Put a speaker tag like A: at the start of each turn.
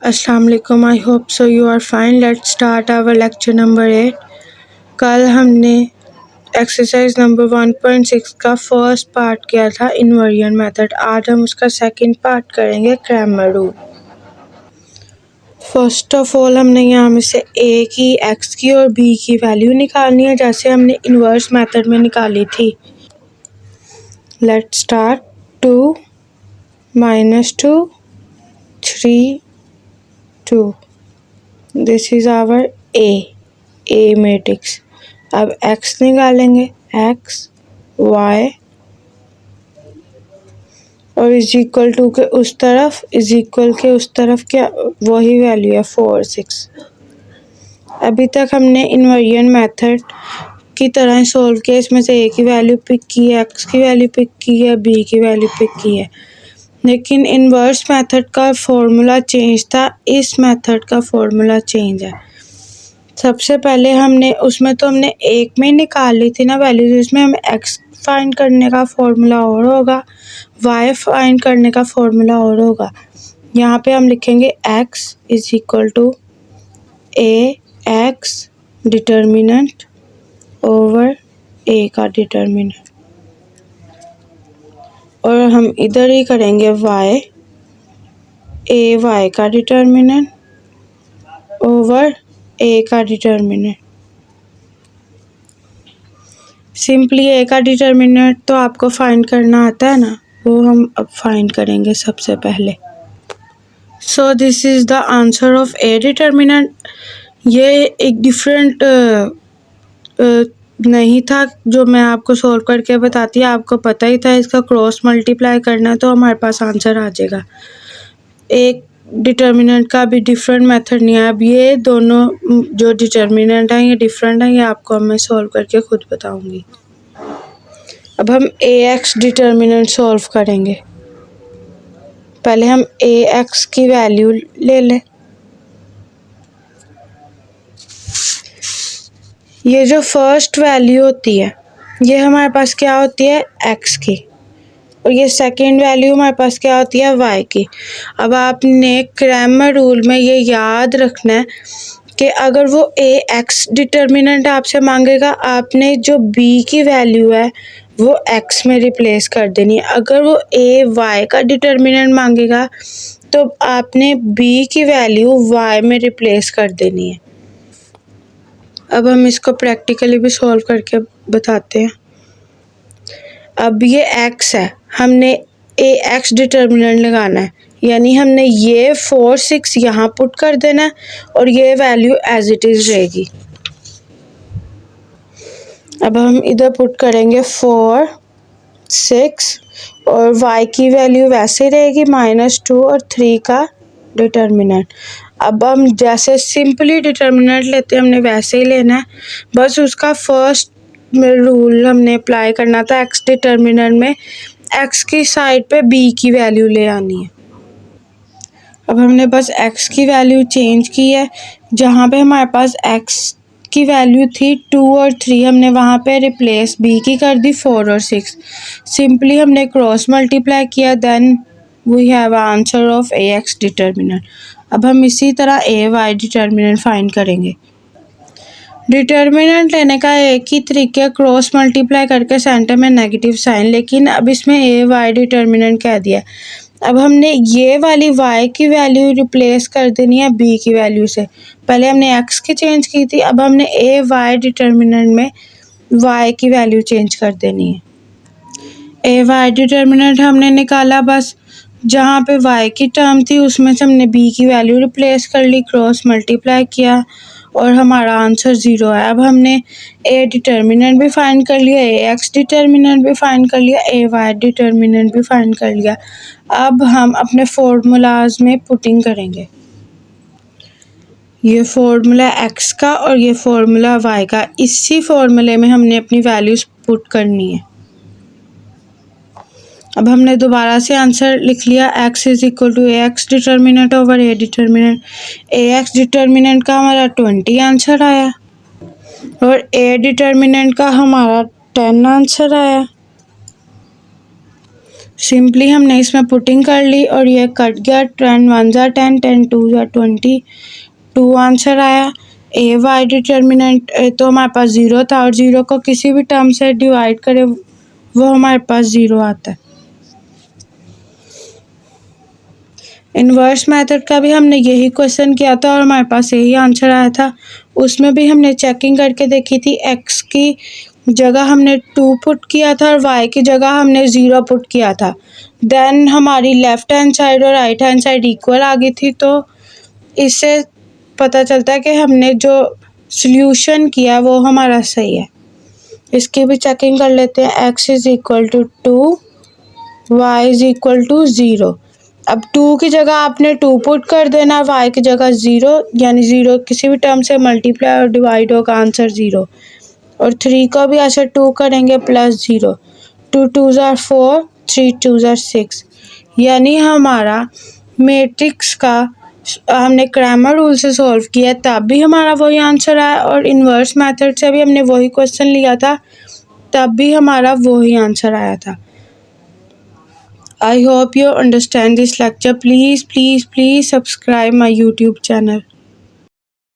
A: अस्सलाम वालेकुम। I hope so you are fine. Let's start our lecture number 8। कल हमने एक्सरसाइज नंबर 1.6 का फर्स्ट पार्ट किया था इन्वर्जन मेथड। आज हम उसका सेकंड पार्ट करेंगे Cramer rule. First of all हमने यहाँ में से ए की, एक्स की और बी की वैल्यू निकालनी है जैसे हमने इन्वर्स मेथड में निकाली थी। Let's start. 2 - 2 3 2 this is our A matrix. अब एक्स निकालेंगे, एक्स वाई और इज इक्वल टू के उस तरफ, इज इक्वल के उस तरफ क्या वही वैल्यू है 4 6। अभी तक हमने इन्वर्जन मेथड की तरह सोल्व किया। इसमें से ए की वैल्यू पिक की है, एक्स की वैल्यू पिक की है, बी की वैल्यू पिक की है। लेकिन इन्वर्स मेथड का फॉर्मूला चेंज था, इस मेथड का फॉर्मूला चेंज है। सबसे पहले हमने उसमें तो हमने एक में निकाल ली थी ना वैल्यूज, इसमें हमें एक्स फाइंड करने का फॉर्मूला और होगा, वाई फाइंड करने का फॉर्मूला और होगा। यहाँ पे हम लिखेंगे X is equal to A x determinant over A का डिटर्मिनेंट, और हम इधर ही करेंगे वाई ए वाई का डिटर्मिनेंट ओवर ए का डिटर्मिनेंट। सिंपली ए का डिटर्मिनेंट तो आपको फाइंड करना आता है ना, वो हम अब फाइंड करेंगे सबसे पहले। So this is the answer of A determinant. ये एक डिफरेंट नहीं था जो मैं आपको सॉल्व करके बताती, आपको पता ही था इसका क्रॉस मल्टीप्लाई करना है तो हमारे पास आंसर आ जाएगा। एक डिटर्मिनेंट का भी डिफरेंट मेथड नहीं है। अब ये दोनों जो डिटर्मिनेंट हैं ये डिफरेंट हैं, ये आपको मैं सॉल्व करके खुद बताऊंगी। अब हम ए एक्स डिटर्मिनेंट सॉल्व करेंगे। पहले हम ए एक्स की वैल्यू ले लें। ये जो फर्स्ट वैल्यू होती है ये हमारे पास क्या होती है, एक्स की, और ये सेकंड वैल्यू हमारे पास क्या होती है, वाई की। अब आपने क्रैमर रूल में ये याद रखना है कि अगर वो ए एक्स डिटर्मिनेंट आपसे मांगेगा, आपने जो बी की वैल्यू है वो एक्स में रिप्लेस कर देनी है। अगर वो ए वाई का डिटर्मिनेंट मांगेगा तो आपने बी की वैल्यू वाई में रिप्लेस कर देनी है। अब हम इसको प्रैक्टिकली भी सॉल्व करके बताते हैं। अब ये x है, हमने ए एक्स डिटर्मिनेंट लगाना है, यानी हमने ये 4 6 यहाँ पुट कर देना है और ये वैल्यू एज इट इज़ रहेगी। अब हम इधर पुट करेंगे 4 6 और y की वैल्यू वैसे रहेगी -2 और 3 का डिटर्मिनेंट। अब हम जैसे सिंपली डिटर्मिनेंट लेते हैं हमने वैसे ही लेना है, बस उसका फर्स्ट रूल हमने अप्लाई करना था। एक्स डिटर्मिनेंट में एक्स की साइड पे बी की वैल्यू ले आनी है। अब हमने बस एक्स की वैल्यू चेंज की है, जहाँ पे हमारे पास एक्स की वैल्यू थी 2 और 3, हमने वहाँ पे रिप्लेस बी की कर दी 4 और 6। सिंपली हमने क्रॉस मल्टीप्लाई किया, then we have answer of A x determinant. अब हम इसी तरह ए वाई डिटर्मिनेंट फाइंड करेंगे। डिटर्मिनेंट लेने का एक ही तरीका क्रॉस मल्टीप्लाई करके सेंटर में नेगेटिव साइन, लेकिन अब इसमें ए वाई डिटर्मिनेंट कह दिया। अब हमने ये वाली y की वैल्यू रिप्लेस कर देनी है b की वैल्यू से। पहले हमने x की चेंज की थी, अब हमने ए वाई डिटर्मिनेंट में y की वैल्यू चेंज कर देनी है। ए वाई डिटर्मिनेंट हमने निकाला, बस जहाँ पे y की टर्म थी उसमें से हमने b की वैल्यू रिप्लेस कर ली, क्रॉस मल्टीप्लाई किया और हमारा आंसर 0 है। अब हमने ए डिटर्मिनेंट भी फाइंड कर लिया, ए एक्स डिटर्मिनेंट भी फाइंड कर लिया, ए वाई डिटर्मिनेंट भी फाइंड कर लिया। अब हम अपने फॉर्मूलाज में पुटिंग करेंगे। ये फॉर्मूला एक्स का और ये फॉर्मूला वाई का, इसी फॉर्मूले में हमने अपनी वैल्यूज पुट करनी है। अब हमने दोबारा से आंसर लिख लिया, x is equal to A x determinant over A determinant. A x determinant का हमारा 20 आंसर आया और ए डिटर्मिनेंट का हमारा 10 आंसर आया। सिंपली हमने इसमें पुटिंग कर ली और ये कट गया। 10 1 ज़ा 10, 10 2 ज़ा 20, 2 आंसर आया। ए वाई डिटर्मिनेंट तो हमारे पास 0 था और 0 को किसी भी टर्म से डिवाइड करे वो हमारे पास 0 आता है। इन्वर्स मेथड का भी हमने यही क्वेश्चन किया था और हमारे पास यही आंसर आया था। उसमें भी हमने चेकिंग करके देखी थी, एक्स की जगह हमने 2 पुट किया था और वाई की जगह हमने 0 पुट किया था। देन हमारी लेफ्ट हैंड साइड और राइट हैंड साइड इक्वल आ गई थी, तो इससे पता चलता है कि हमने जो सॉल्यूशन किया वो हमारा सही है। इसकी भी चेकिंग कर लेते हैं। X is equal to 2, y is equal to 0। अब 2 की जगह आपने 2 पुट कर देना, y की जगह 0, यानी 0 किसी भी टर्म से मल्टीप्लाई और डिवाइड होगा, आंसर 0। और 3 को भी ऐसे 2 करेंगे प्लस 0, 2 2 ज़ा 4, 3 2 ज़ा 6। यानी हमारा मैट्रिक्स का हमने क्रैमर रूल से सॉल्व किया तब भी हमारा वही आंसर आया, और इन्वर्स मेथड से भी हमने वही क्वेश्चन लिया था तब भी हमारा वही आंसर आया था। I hope you understand this lecture. Please subscribe my YouTube channel.